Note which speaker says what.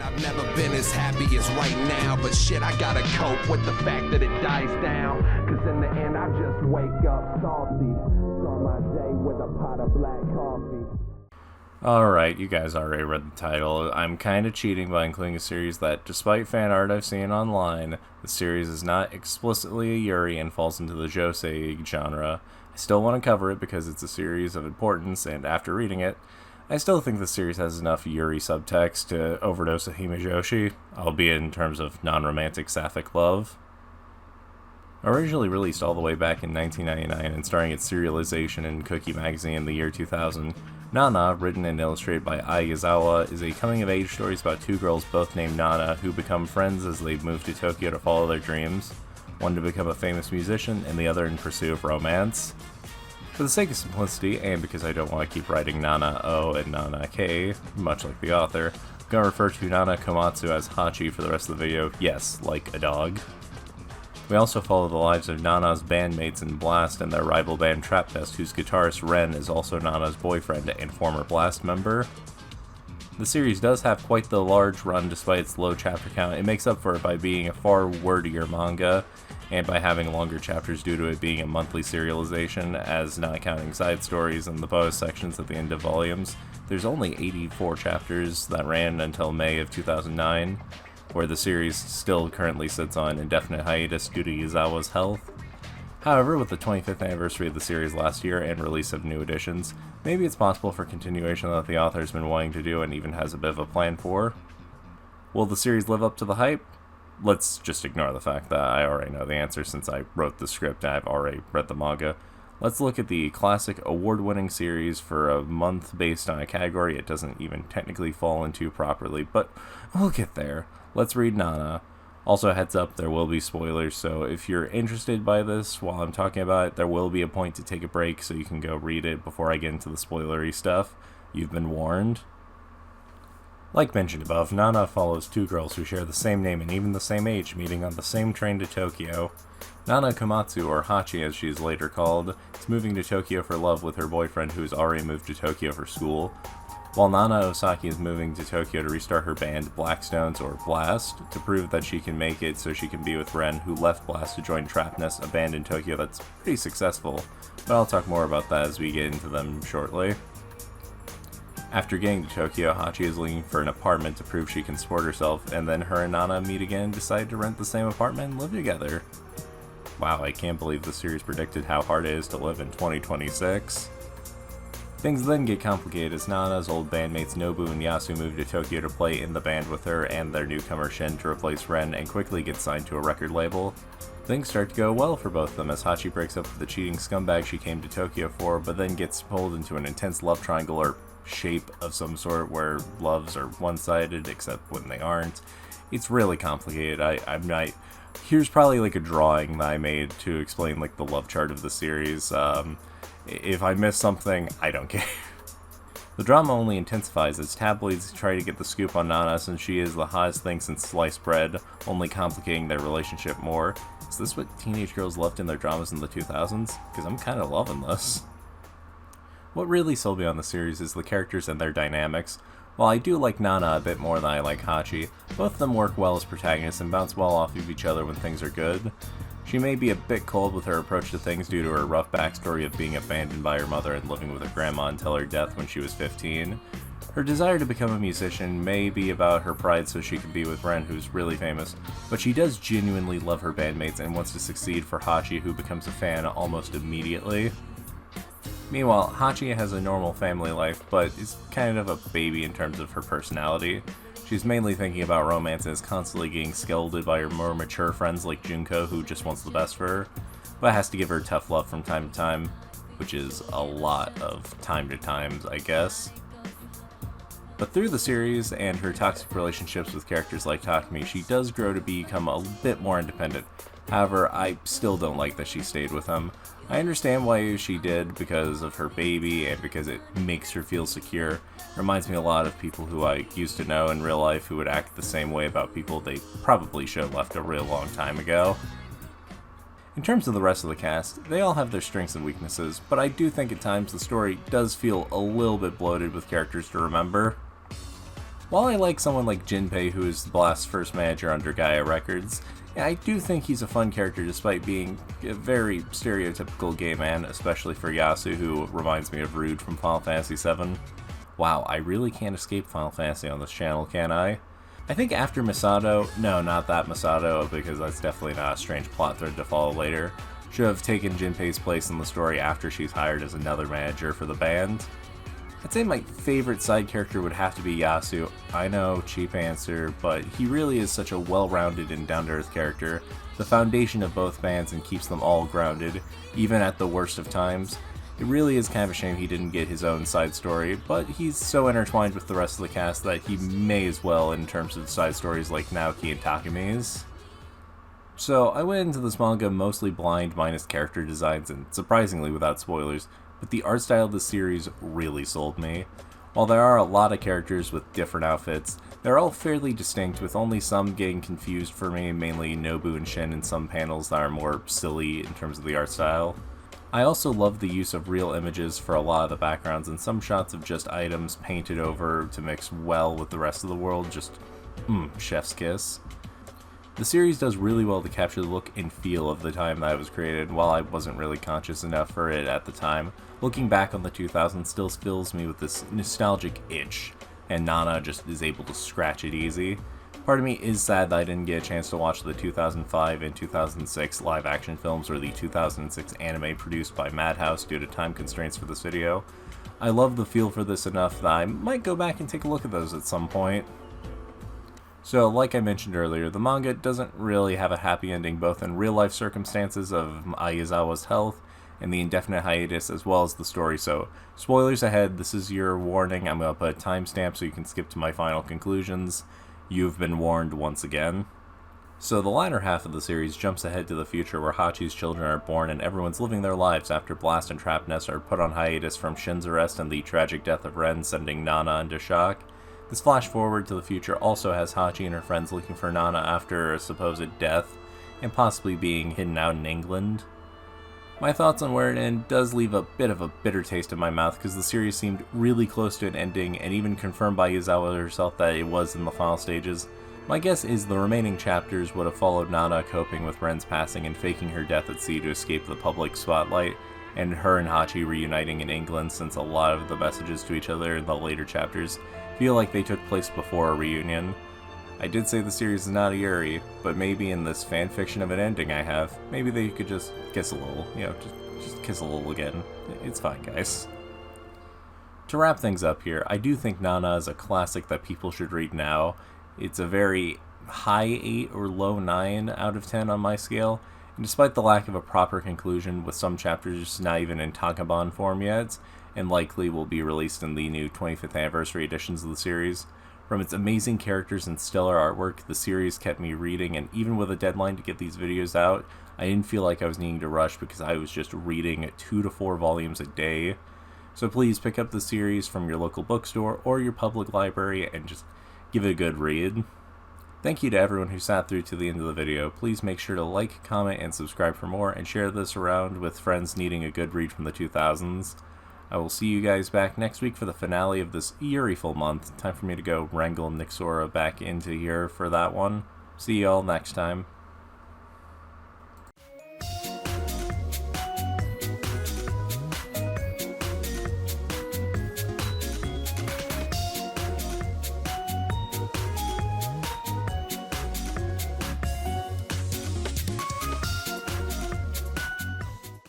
Speaker 1: I've never been as happy as right now, but shit, I gotta cope with the fact that it dies down. Cause in the end, I just wake up salty, start my day with a pot of black coffee.
Speaker 2: Alright, you guys already read the title. I'm kind of cheating by including a series that, despite fan art I've seen online, the series is not explicitly a Yuri and falls into the Josei genre. I still want to cover it because it's a series of importance, and after reading it, I still think the series has enough Yuri subtext to overdose a himejoshi, albeit in terms of non-romantic sapphic love. Originally released all the way back in 1999 and starring its serialization in Cookie magazine in the year 2000, Nana, written and illustrated by Ai Yazawa, is a coming-of-age story about two girls both named Nana who become friends as they move to Tokyo to follow their dreams, one to become a famous musician and the other in pursuit of romance. For the sake of simplicity, and because I don't want to keep writing Nana O and Nana K, much like the author, I'm going to refer to Nana Komatsu as Hachi for the rest of the video, yes, like a dog. We also follow the lives of Nana's bandmates in Blast and their rival band Trap Nest, whose guitarist Ren is also Nana's boyfriend and former Blast member. The series does have quite the large run despite its low chapter count. It makes up for it by being a far wordier manga, and by having longer chapters due to it being a monthly serialization, as not counting side stories and the bonus sections at the end of volumes. There's only 84 chapters that ran until May of 2009, where the series still currently sits on indefinite hiatus due to Yazawa's health. However, with the 25th anniversary of the series last year and release of new editions, maybe it's possible for continuation that the author's been wanting to do and even has a bit of a plan for. Will the series live up to the hype? Let's just ignore the fact that I already know the answer since I wrote the script and I've already read the manga. Let's look at the classic award-winning series for a month based on a category it doesn't even technically fall into properly, but we'll get there. Let's read Nana. Also, heads up, there will be spoilers, so if you're interested by this while I'm talking about it, there will be a point to take a break so you can go read it before I get into the spoilery stuff. You've been warned. Like mentioned above, Nana follows two girls who share the same name and even the same age, meeting on the same train to Tokyo. Nana Komatsu, or Hachi as she is later called, is moving to Tokyo for love with her boyfriend who has already moved to Tokyo for school, while Nana Osaki is moving to Tokyo to restart her band Blackstones, or Blast, to prove that she can make it so she can be with Ren, who left Blast to join Trap Nest, a band in Tokyo that's pretty successful, but I'll talk more about that as we get into them shortly. After getting to Tokyo, Hachi is looking for an apartment to prove she can support herself, and then her and Nana meet again and decide to rent the same apartment and live together. Wow, I can't believe the series predicted how hard it is to live in 2026. Things then get complicated as Nana's old bandmates Nobu and Yasu move to Tokyo to play in the band with her and their newcomer Shin to replace Ren and quickly get signed to a record label. Things start to go well for both of them as Hachi breaks up with the cheating scumbag she came to Tokyo for, but then gets pulled into an intense love triangle or shape of some sort where loves are one-sided except when they aren't. It's really complicated. I'm not... Here's probably like a drawing that I made to explain like the love chart of the series. If I miss something, I don't care. The drama only intensifies as tabloids try to get the scoop on Nana since she is the hottest thing since sliced bread, only complicating their relationship more. Is this what teenage girls loved in their dramas in the 2000s? Because I'm kind of loving this. What really sold me on the series is the characters and their dynamics. While I do like Nana a bit more than I like Hachi, both of them work well as protagonists and bounce well off of each other when things are good. She may be a bit cold with her approach to things due to her rough backstory of being abandoned by her mother and living with her grandma until her death when she was 15. Her desire to become a musician may be about her pride so she can be with Ren, who's really famous, but she does genuinely love her bandmates and wants to succeed for Hachi, who becomes a fan almost immediately. Meanwhile, Hachi has a normal family life, but is kind of a baby in terms of her personality. She's mainly thinking about romance and is constantly getting scolded by her more mature friends like Junko, who just wants the best for her, but has to give her tough love from time to time, which is a lot of time to times, I guess. But through the series and her toxic relationships with characters like Takumi, she does grow to become a bit more independent. However, I still don't like that she stayed with him. I understand why she did because of her baby and because it makes her feel secure. It reminds me a lot of people who I used to know in real life who would act the same way about people they probably should have left a real long time ago. In terms of the rest of the cast, they all have their strengths and weaknesses, but I do think at times the story does feel a little bit bloated with characters to remember. While I like someone like Jinpei, who is Blast's first manager under Gaia Records, I do think he's a fun character despite being a very stereotypical gay man, especially for Yasu, who reminds me of Rude from Final Fantasy VII. Wow, I really can't escape Final Fantasy on this channel, can I? I think after Masato, no, not that Masato, because that's definitely not a strange plot thread to follow later, should have taken Jinpei's place in the story after she's hired as another manager for the band. I'd say my favorite side character would have to be Yasu. I know, cheap answer, but he really is such a well-rounded and down-to-earth character, the foundation of both bands, and keeps them all grounded, even at the worst of times. It really is kind of a shame he didn't get his own side story, but he's so intertwined with the rest of the cast that he may as well in terms of side stories like Naoki and Takemi's. So I went into this manga mostly blind minus character designs and surprisingly without spoilers, but the art style of the series really sold me. While there are a lot of characters with different outfits, they're all fairly distinct, with only some getting confused for me, mainly Nobu and Shin in some panels that are more silly in terms of the art style. I also love the use of real images for a lot of the backgrounds, and some shots of just items painted over to mix well with the rest of the world, just chef's kiss. The series does really well to capture the look and feel of the time that it was created. While I wasn't really conscious enough for it at the time, looking back on the 2000s still fills me with this nostalgic itch, and Nana just is able to scratch it easy. Part of me is sad that I didn't get a chance to watch the 2005 and 2006 live-action films or the 2006 anime produced by Madhouse due to time constraints for this video. I love the feel for this enough that I might go back and take a look at those at some point. So, like I mentioned earlier, the manga doesn't really have a happy ending, both in real-life circumstances of Aizawa's health and the indefinite hiatus, as well as the story. So, spoilers ahead, this is your warning. I'm going to put a timestamp so you can skip to my final conclusions. You've been warned once again. So the latter half of the series jumps ahead to the future where Hachi's children are born and everyone's living their lives after Blast and Trapnest are put on hiatus from Shin's arrest and the tragic death of Ren, sending Nana into shock. This flash forward to the future also has Hachi and her friends looking for Nana after a supposed death, and possibly being hidden out in England. My thoughts on where it ends does leave a bit of a bitter taste in my mouth, because the series seemed really close to an ending, and even confirmed by Aizawa herself that it was in the final stages. My guess is the remaining chapters would have followed Nana coping with Ren's passing and faking her death at sea to escape the public spotlight, and her and Hachi reuniting in England, since a lot of the messages to each other in the later chapters feel like they took place before a reunion. I did say the series is not a Yuri, but maybe in this fanfiction of an ending I have, maybe they could just kiss a little, just kiss a little again. It's fine, guys. To wrap things up here, I do think Nana is a classic that people should read now. It's a very high 8 or low 9 out of 10 on my scale, and despite the lack of a proper conclusion, with some chapters not even in tankobon form yet, and likely will be released in the new 25th anniversary editions of the series. From its amazing characters and stellar artwork, the series kept me reading, and even with a deadline to get these videos out, I didn't feel like I was needing to rush because I was just reading 2 to 4 volumes a day. So please pick up the series from your local bookstore or your public library and just give it a good read. Thank you to everyone who sat through to the end of the video. Please make sure to like, comment, and subscribe for more, and share this around with friends needing a good read from the 2000s. I will see you guys back next week for the finale of this Yuri full month. Time for me to go wrangle Nixora back into here for that one. See y'all next time.